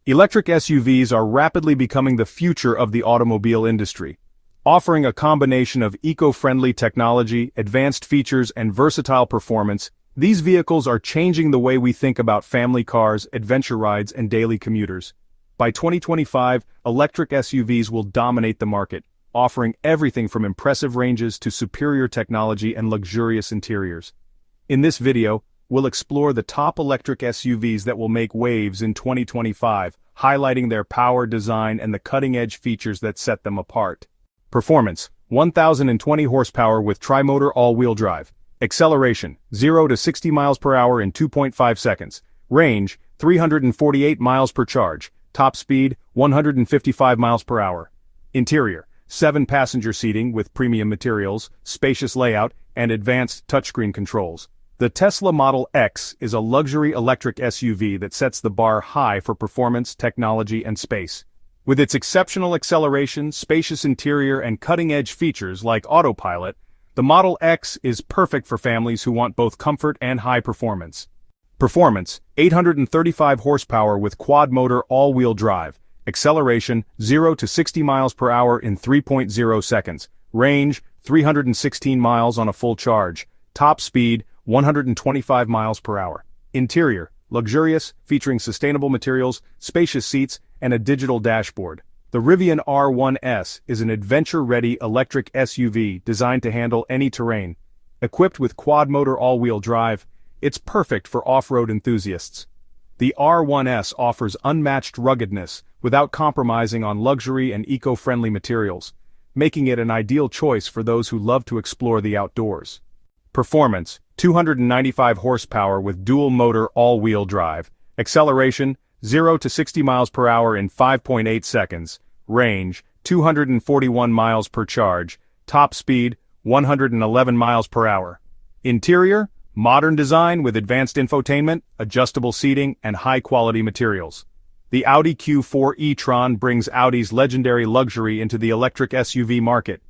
Electric SUVs are rapidly becoming the future of the automobile industry. Offering a combination of eco-friendly technology, advanced features, and versatile performance, these vehicles are changing the way we think about family cars, adventure rides, and daily commuters. By 2025, electric SUVs will dominate the market, offering everything from impressive ranges to superior technology and luxurious interiors. In this video, we'll explore the top electric SUVs that will make waves in 2025, highlighting their power, design, and the cutting-edge features that set them apart. Performance: 1,020 horsepower with tri-motor all-wheel drive. Acceleration: 0 to 60 miles per hour in 2.5 seconds. Range: 348 miles per charge. Top speed: 155 miles per hour. Interior: 7-passenger seating with premium materials, spacious layout, and advanced touchscreen controls. The Tesla Model X is a luxury electric SUV that sets the bar high for performance, technology, and space. With its exceptional acceleration, spacious interior, and cutting-edge features like autopilot, the Model X is perfect for families who want both comfort and high performance. Performance: 835 horsepower with quad-motor all-wheel drive. Acceleration: 0 to 60 miles per hour in 3.0 seconds. Range: 316 miles on a full charge. Top speed: 125 miles per hour. Interior: luxurious, featuring sustainable materials, spacious seats, and a digital dashboard. The Rivian R1S is an adventure-ready electric SUV designed to handle any terrain. Equipped with quad-motor all-wheel drive, it's perfect for off-road enthusiasts. The R1S offers unmatched ruggedness without compromising on luxury and eco-friendly materials, making it an ideal choice for those who love to explore the outdoors. Performance: 295 horsepower with dual-motor all-wheel drive. Acceleration: 0 to 60 miles per hour in 5.8 seconds. Range: 241 miles per charge. Top speed: 111 miles per hour. Interior: modern design with advanced infotainment, adjustable seating, and high-quality materials. The Audi Q4 e-tron brings Audi's legendary luxury into the electric SUV market.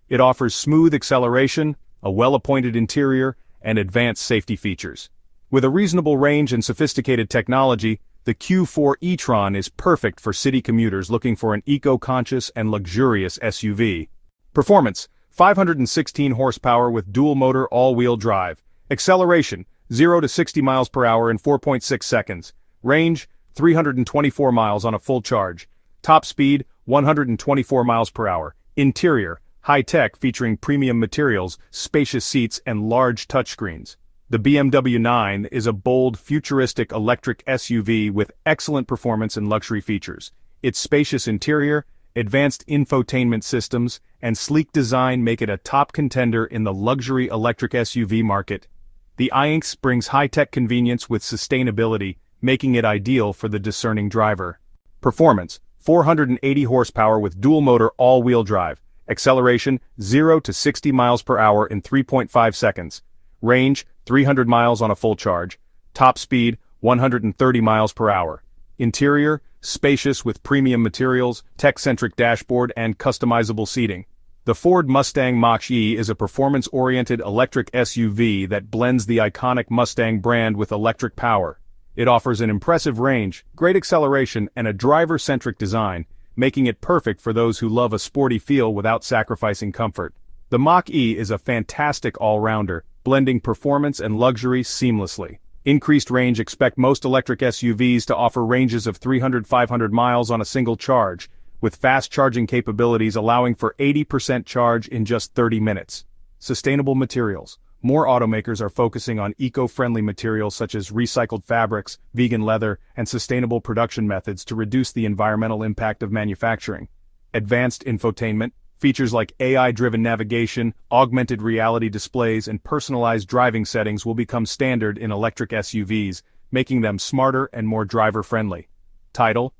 It offers smooth acceleration, a well-appointed interior, and advanced safety features. With a reasonable range and sophisticated technology, the Q4 e-tron is perfect for city commuters looking for an eco-conscious and luxurious SUV. Performance: 516 horsepower with dual-motor all-wheel drive. Acceleration: 0 to 60 miles per hour in 4.6 seconds. Range: 324 miles on a full charge. Top speed: 124 miles per hour. Interior: high-tech, featuring premium materials, spacious seats, and large touchscreens. The BMW 9 is a bold, futuristic electric SUV with excellent performance and luxury features. Its spacious interior, advanced infotainment systems, and sleek design make it a top contender in the luxury electric SUV market. The iX brings high-tech convenience with sustainability, making it ideal for the discerning driver. Performance: 480 horsepower with dual-motor all-wheel drive. Acceleration: 0 to 60 miles per hour in 3.5 seconds. Range: 300 miles on a full charge. Top speed: 130 miles per hour. Interior: spacious with premium materials, tech-centric dashboard, and customizable seating. The Ford Mustang Mach-E is a performance-oriented electric SUV that blends the iconic Mustang brand with electric power. It offers an impressive range, great acceleration, and a driver-centric design, making it perfect for those who love a sporty feel without sacrificing comfort. The Mach-E is a fantastic all-rounder, blending performance and luxury seamlessly. Increased range: expect most electric SUVs to offer ranges of 300–500 miles on a single charge, with fast charging capabilities allowing for 80% charge in just 30 minutes. Sustainable materials: more automakers are focusing on eco-friendly materials such as recycled fabrics, vegan leather, and sustainable production methods to reduce the environmental impact of manufacturing. Advanced infotainment: features like AI-driven navigation, augmented reality displays, and personalized driving settings will become standard in electric SUVs, making them smarter and more driver-friendly. Title: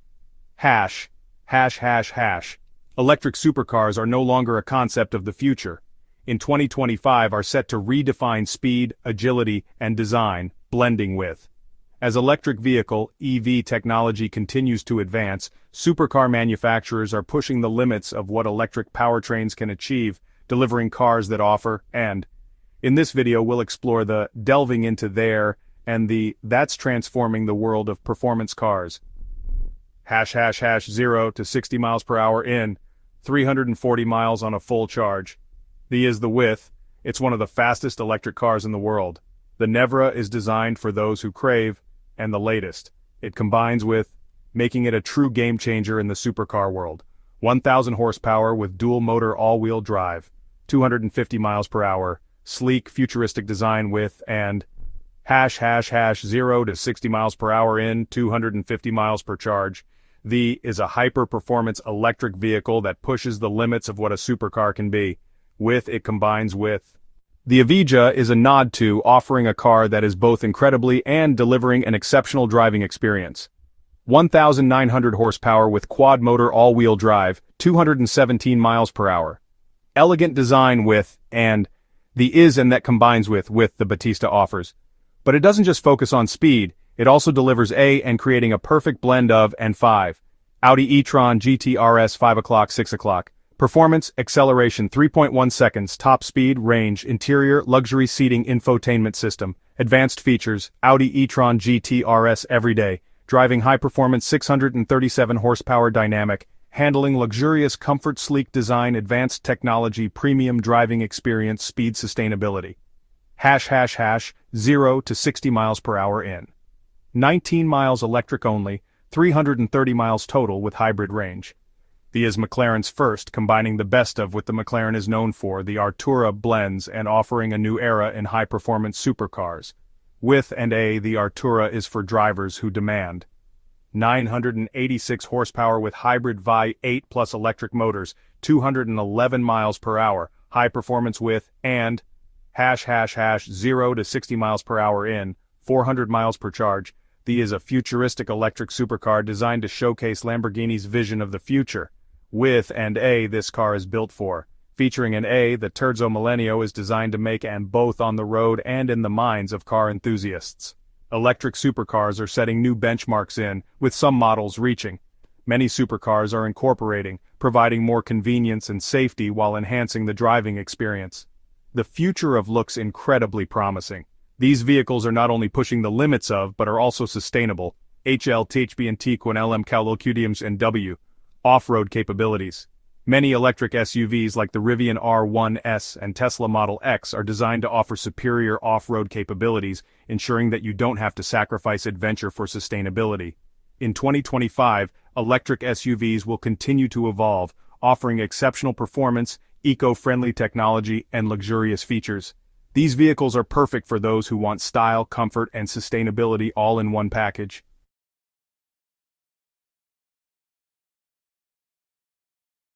Hash. Electric supercars are no longer a concept of the future. In 2025 are set to redefine speed, agility, and design, blending with. As electric vehicle (EV) technology continues to advance, supercar manufacturers are pushing the limits of what electric powertrains can achieve, delivering cars that offer, and, in this video we'll explore the delving into there and the that's transforming the world of performance cars. 0 to 60 miles per hour in 340 miles on a full charge. The is the width. It's one of the fastest electric cars in the world. The Nevra is designed for those who crave, and the latest. It combines with, making it a true game changer in the supercar world. 1,000 horsepower with dual motor all-wheel drive, 250 miles per hour, sleek futuristic design with, and 0 to 60 miles per hour in 250 miles per charge. The is a hyper-performance electric vehicle that pushes the limits of what a supercar can be. With it combines with. The Avija is a nod to offering a car that is both incredibly and delivering an exceptional driving experience. 1,900 horsepower with quad-motor all-wheel drive, 217 miles per hour. Elegant design with, and, the is and that combines with the Battista offers. But it doesn't just focus on speed, it also delivers and creating a perfect blend of and 5. Audi e-tron GT RS 5 o'clock 6 o'clock. Performance, acceleration 3.1 seconds, top speed, range, interior, luxury seating infotainment system, advanced features, Audi e-tron GT RS everyday, driving high-performance 637 horsepower dynamic, handling luxurious comfort sleek design advanced technology premium driving experience speed sustainability. 0 to 60 miles per hour in 19 miles electric only, 330 miles total with hybrid range. The is McLaren's first, combining the best of what the McLaren is known for, the Artura blends and offering a new era in high-performance supercars. With and the Artura is for drivers who demand 986 horsepower with hybrid VI8 plus electric motors, 211 miles per hour, high performance with, and 0 to 60 miles per hour in 400 miles per charge. The is a futuristic electric supercar designed to showcase Lamborghini's vision of the future. With and this car is built for. Featuring an the Terzo Millennio is designed to make and both on the road and in the minds of car enthusiasts. Electric supercars are setting new benchmarks with some models reaching. Many supercars are incorporating, providing more convenience and safety while enhancing the driving experience. The future of looks incredibly promising. These vehicles are not only pushing the limits of, but are also sustainable. HL-THB&T con LM Calocutiums and W. Off-road capabilities. Many electric SUVs like the Rivian R1S and Tesla Model X are designed to offer superior off-road capabilities, ensuring that you don't have to sacrifice adventure for sustainability. In 2025, electric SUVs will continue to evolve, offering exceptional performance, eco-friendly technology, and luxurious features. These vehicles are perfect for those who want style, comfort, and sustainability all in one package.